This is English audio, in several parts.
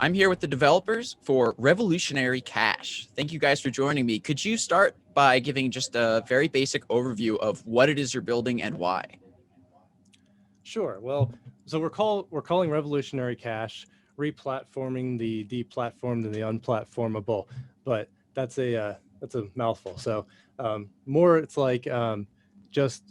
I'm here with the developers for Revolutionary.Cash. Thank you guys for joining me. Could you start by giving just a very basic overview of what it is you're building and why? Sure. Well, so we're calling Revolutionary.Cash replatforming the deplatformed and the unplatformable, but that's a mouthful. So more it's like just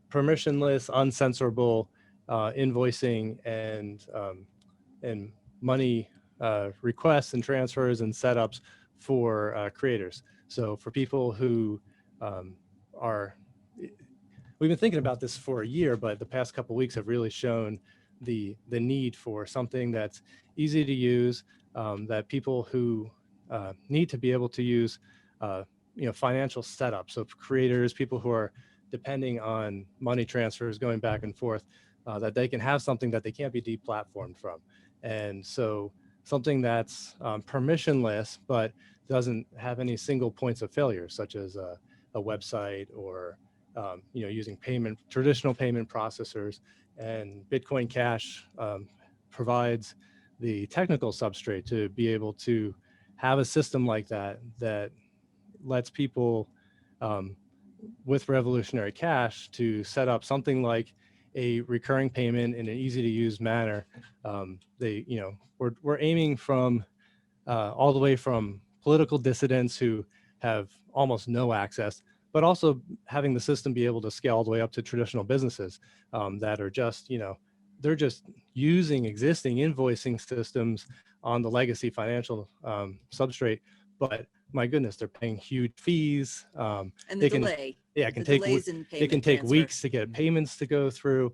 permissionless, uncensorable invoicing and money requests and transfers and setups for creators. So for people who are, we've been thinking about this for a year, but the past couple of weeks have really shown the need for something that's easy to use, that people who need to be able to use, financial setup. So for creators, people who are depending on money transfers going back and forth, that they can have something that they can't be deplatformed from. And so something that's permissionless, but doesn't have any single points of failure, such as a website or using traditional payment processors. And Bitcoin Cash provides the technical substrate to be able to have a system like that that lets people with Revolutionary Cash to set up something like a recurring payment in an easy to use manner. We're aiming from all the way from political dissidents who have almost no access, but also having the system be able to scale all the way up to traditional businesses that are just, they're just using existing invoicing systems on the legacy financial substrate. But my goodness, they're paying huge fees. And the delay. Yeah, it can take weeks to get payments to go through.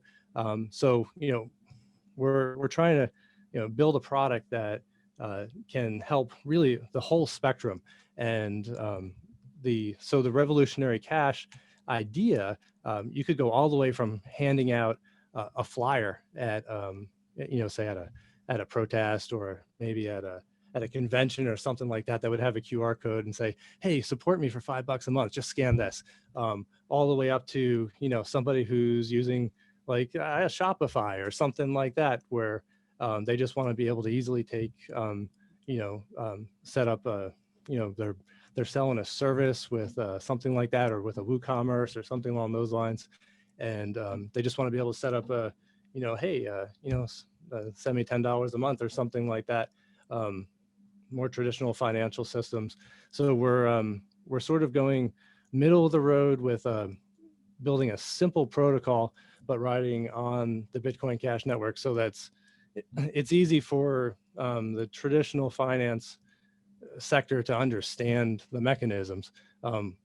We're trying to, build a product that can help really the whole spectrum. And the Revolutionary Cash idea, you could go all the way from handing out a flyer at, say at a protest or maybe at a convention or something like that, that would have a QR code and say, hey, support me for $5 a month, just scan this, all the way up to, somebody who's using like a Shopify or something like that, where they just want to be able to easily take, set up they're selling a service with something like that, or with a WooCommerce or something along those lines. And they just want to be able to set up a, send me $10 a month or something like that. More traditional financial systems. So we're sort of going middle of the road with building a simple protocol, but riding on the Bitcoin Cash network. So it's easy for the traditional finance sector to understand the mechanisms.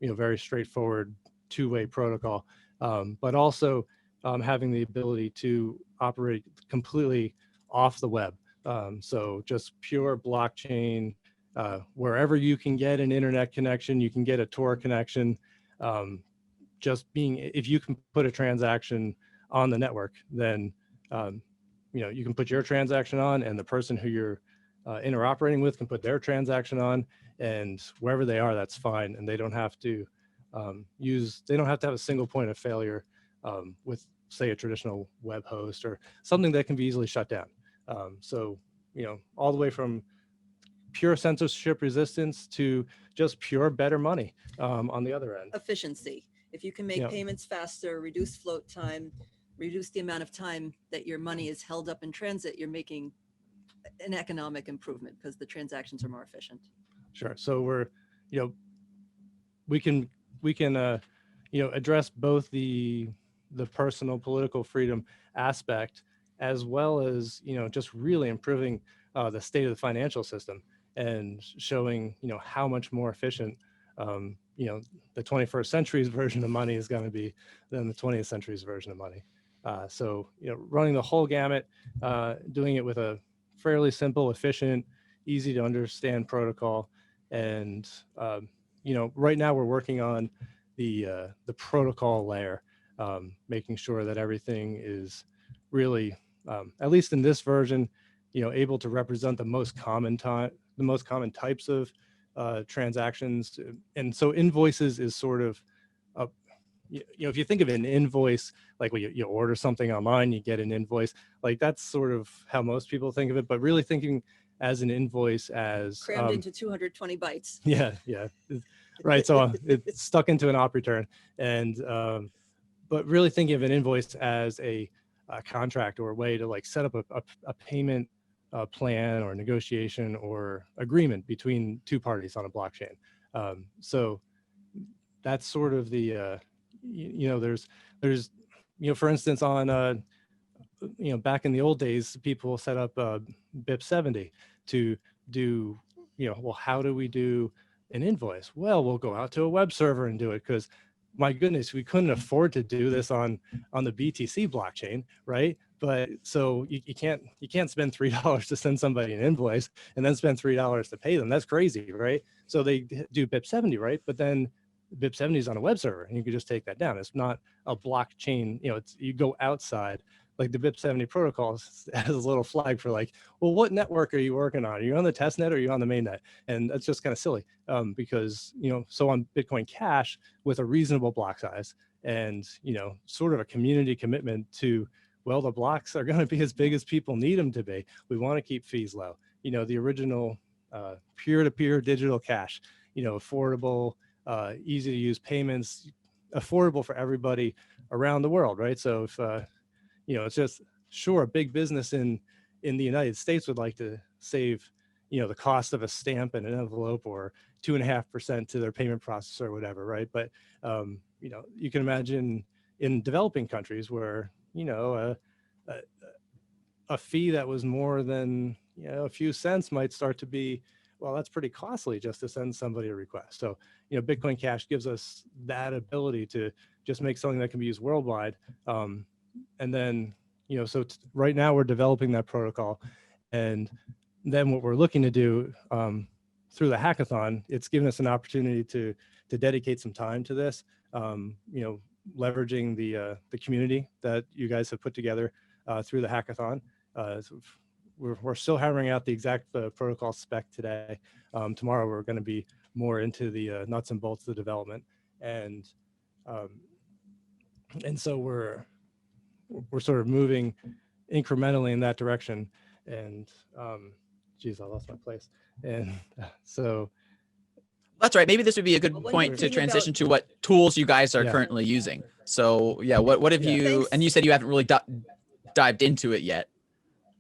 Very straightforward two-way protocol, but also having the ability to operate completely off the web. So just pure blockchain, wherever you can get an internet connection, you can get a Tor connection. If you can put a transaction on the network, then you can put your transaction on, and the person who you're interoperating with can put their transaction on, and wherever they are, that's fine. And they don't have to have a single point of failure with, say, a traditional web host or something that can be easily shut down. All the way from pure censorship resistance to just pure better money on the other end. Efficiency. If you can make payments faster, reduce float time, reduce the amount of time that your money is held up in transit, you're making an economic improvement because the transactions are more efficient. Sure. So we can address both the personal political freedom aspect, as well as, just really improving the state of the financial system and showing, how much more efficient, the 21st century's version of money is going to be than the 20th century's version of money. Running the whole gamut, doing it with a fairly simple, efficient, easy to understand protocol. And, right now we're working on the protocol layer, making sure that everything is really, at least in this version, able to represent the most common types of transactions. And so invoices is sort of, if you think of an invoice, like when you order something online, you get an invoice, like that's sort of how most people think of it. But really thinking as an invoice as Crammed into 220 bytes. yeah, right. So it's stuck into an op return, and but really thinking of an invoice as a contract or a way to like set up a payment plan or negotiation or agreement between two parties on a blockchain. So that's sort of the there's for instance on back in the old days, people set up BIP 70 to do, well, how do we do an invoice? Well, we'll go out to a web server and do it, because my goodness, we couldn't afford to do this on the BTC blockchain, right? But so you can't spend $3 to send somebody an invoice and then spend $3 to pay them. That's crazy, right? So they do BIP 70, right? But then BIP 70 is on a web server, and you can just take that down. It's not a blockchain. You go outside. Like the BIP 70 protocol has a little flag for like, well, what network are you working on? Are you on the test net or are you on the main net? And that's just kind of silly because, so on Bitcoin Cash with a reasonable block size and, sort of a community commitment to, well, the blocks are going to be as big as people need them to be. We want to keep fees low. The original peer-to-peer digital cash, affordable, easy to use payments, affordable for everybody around the world, right? So if, it's just sure a big business in the United States would like to save, the cost of a stamp and an envelope or 2.5% to their payment processor or whatever, right? But you can imagine in developing countries where a fee that was more than a few cents might start to be, well, that's pretty costly just to send somebody a request. So Bitcoin Cash gives us that ability to just make something that can be used worldwide. And then, so right now we're developing that protocol. And then what we're looking to do through the hackathon, it's given us an opportunity to dedicate some time to this, leveraging the community that you guys have put together through the hackathon. So we're still hammering out the exact protocol spec today. Tomorrow we're going to be more into the nuts and bolts of the development. And so we're sort of moving incrementally in that direction. And geez, I lost my place. And so that's right. Maybe this would be a good Well, point to transition to what tools you guys are currently using. So yeah, what have you, and you said you haven't really dived into it yet.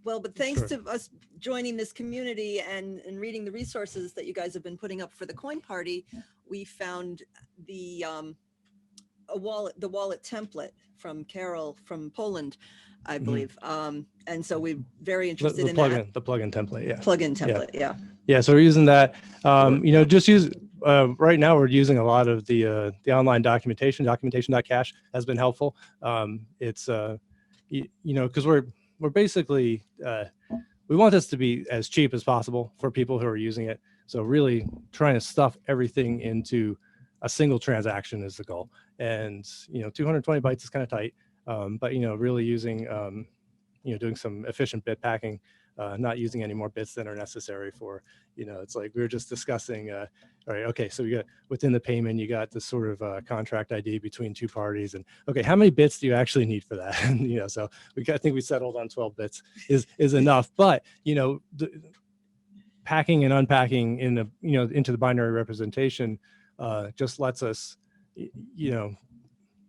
Well, but thanks to us joining this community and reading the resources that you guys have been putting up for the CoinParty, we found the wallet template from Carol from Poland, I believe. And so we're very interested in that. The plugin template, yeah. Plugin template, yeah. Yeah, so we're using that. Just use right now we're using a lot of the online documentation. Documentation.cash has been helpful. It's because we're basically we want this to be as cheap as possible for people who are using it. So really trying to stuff everything into a single transaction is the goal. And 220 bytes is kind of tight, but really using doing some efficient bit packing, not using any more bits than are necessary for it's like we were just discussing. All right, okay, so you got within the payment, you got this sort of contract ID between two parties, and okay, how many bits do you actually need for that? And so I think we settled on 12 bits is enough, but the packing and unpacking in the into the binary representation just lets us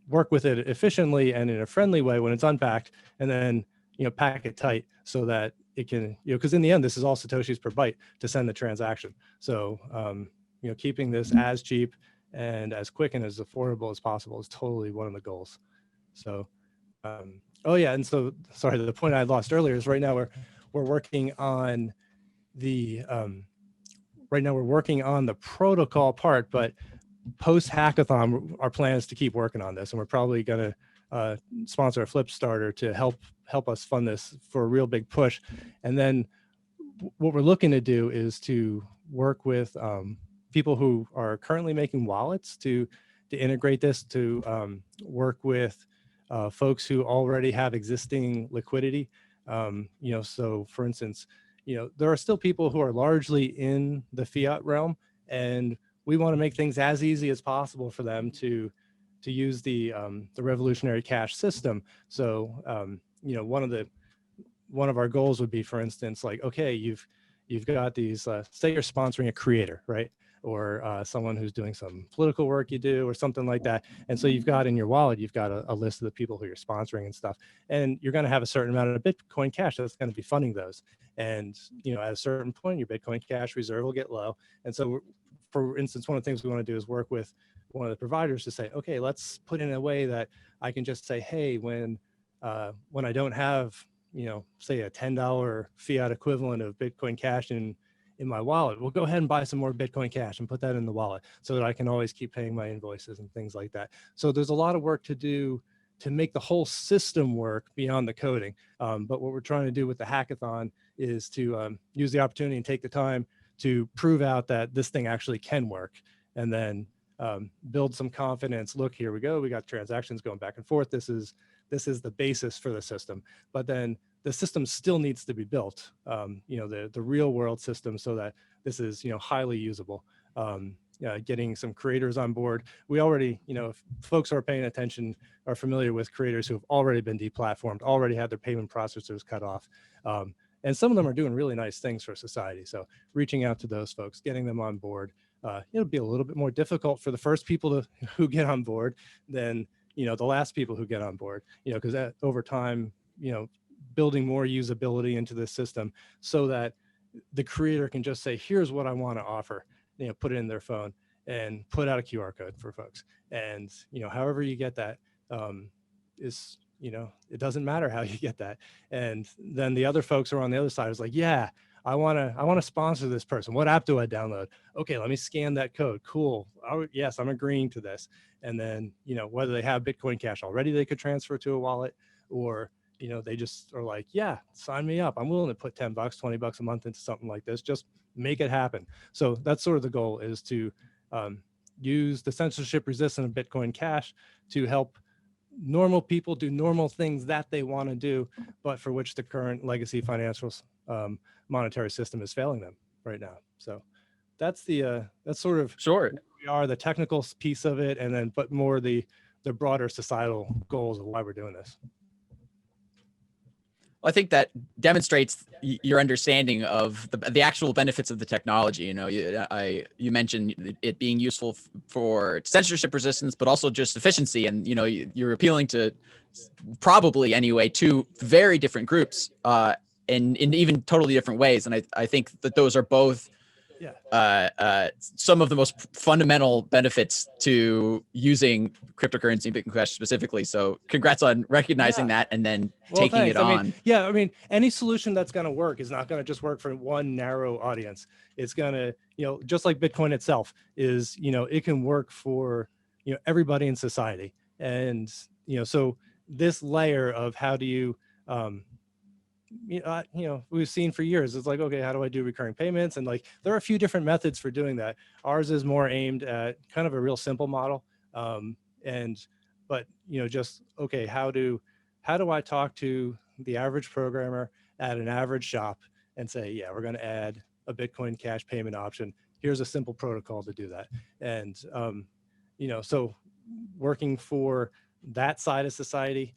work with it efficiently and in a friendly way when it's unpacked, and then pack it tight so that it can because in the end this is all satoshis per byte to send the transaction. So keeping this as cheap and as quick and as affordable as possible is totally one of the goals. So oh yeah, and so sorry, the point I lost earlier is right now we're working on the protocol part, but post hackathon our plan is to keep working on this, and we're probably going to sponsor a flip starter to help us fund this for a real big push. And then what we're looking to do is to work with people who are currently making wallets to integrate this, to work with folks who already have existing liquidity. So for instance, there are still people who are largely in the fiat realm, and we want to make things as easy as possible for them to use the Revolutionary.Cash system. So one of our goals would be, for instance, like, okay, you've got these, say you're sponsoring a creator, right? Or someone who's doing some political work you do or something like that. And so you've got in your wallet, you've got a list of the people who you're sponsoring and stuff. And you're going to have a certain amount of Bitcoin Cash that's going to be funding those. And, at a certain point, your Bitcoin Cash reserve will get low. And so, for instance, one of the things we want to do is work with one of the providers to say, okay, let's put in a way that I can just say, hey, when I don't have, say a $10 fiat equivalent of Bitcoin Cash in my wallet, we'll go ahead and buy some more Bitcoin Cash and put that in the wallet so that I can always keep paying my invoices and things like that. So there's a lot of work to do to make the whole system work beyond the coding. But what we're trying to do with the hackathon is to use the opportunity and take the time to prove out that this thing actually can work, and then build some confidence. Look, here we go. We got transactions going back and forth. This is the basis for the system. But then the system still needs to be built, the real world system, so that this is, highly usable. Getting some creators on board. We already, if folks who are paying attention are familiar with creators who have already been deplatformed, already had their payment processors cut off. And some of them are doing really nice things for society. So reaching out to those folks, getting them on board, it'll be a little bit more difficult for the first people who get on board than, the last people who get on board, because over time, building more usability into the system so that the creator can just say, here's what I want to offer, put it in their phone and put out a QR code for folks. And, however you get that is, it doesn't matter how you get that. And then the other folks who are on the other side is like, yeah, I want to sponsor this person. What app do I download? Okay, let me scan that code. Cool. Yes, I'm agreeing to this. And then, whether they have Bitcoin Cash already, they could transfer to a wallet, or, they just are like, yeah, sign me up. I'm willing to put $10, $20 a month into something like this. Just make it happen. So that's sort of the goal, is to use the censorship resistant Bitcoin Cash to help normal people do normal things that they want to do, but for which the current legacy financial monetary system is failing them right now. So that's that's sort of Sure. We are the technical piece of it, and then but more the broader societal goals of why we're doing this. I think that demonstrates your understanding of the actual benefits of the technology. You mentioned it being useful for censorship resistance, but also just efficiency. And, you're appealing to, probably anyway, two very different groups in even totally different ways. And I think that those are both some of the most fundamental benefits to using cryptocurrency, Bitcoin Cash specifically. So congrats on recognizing that and then taking it on. I mean, any solution that's going to work is not going to just work for one narrow audience. It's going to, just like Bitcoin itself is, it can work for, everybody in society. And, so this layer of how do you, we've seen for years, it's like, okay, how do I do recurring payments? And like, there are a few different methods for doing that. Ours is more aimed at kind of a real simple model. But just, okay, how do I talk to the average programmer at an average shop and say, yeah, we're going to add a Bitcoin Cash payment option. Here's a simple protocol to do that. And, so working for that side of society,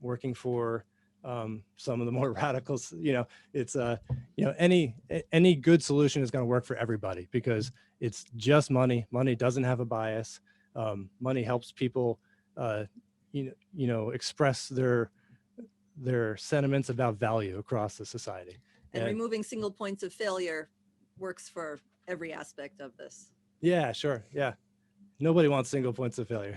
working for some of the more radicals, it's any good solution is going to work for everybody, because it's just money. Money doesn't have a bias. Money helps people, express their sentiments about value across the society. And removing single points of failure works for every aspect of this. Yeah, sure. Yeah. Nobody wants single points of failure.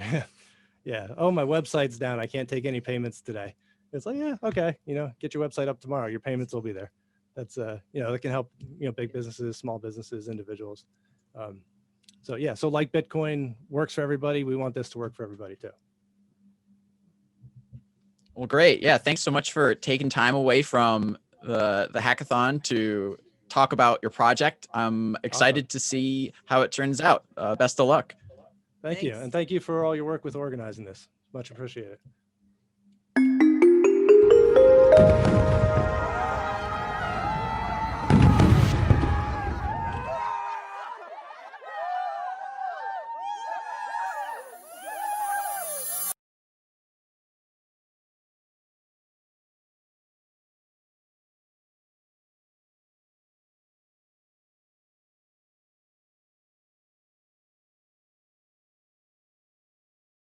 Yeah. Oh, my website's down. I can't take any payments today. It's like, yeah, okay. Get your website up tomorrow. Your payments will be there. That's, it can help, big businesses, small businesses, individuals. So yeah. So like Bitcoin works for everybody, we want this to work for everybody too. Well, great. Yeah. Thanks so much for taking time away from the hackathon to talk about your project. I'm excited to see how it turns out. Best of luck. Thank you. And thank you for all your work with organizing this. Much appreciated.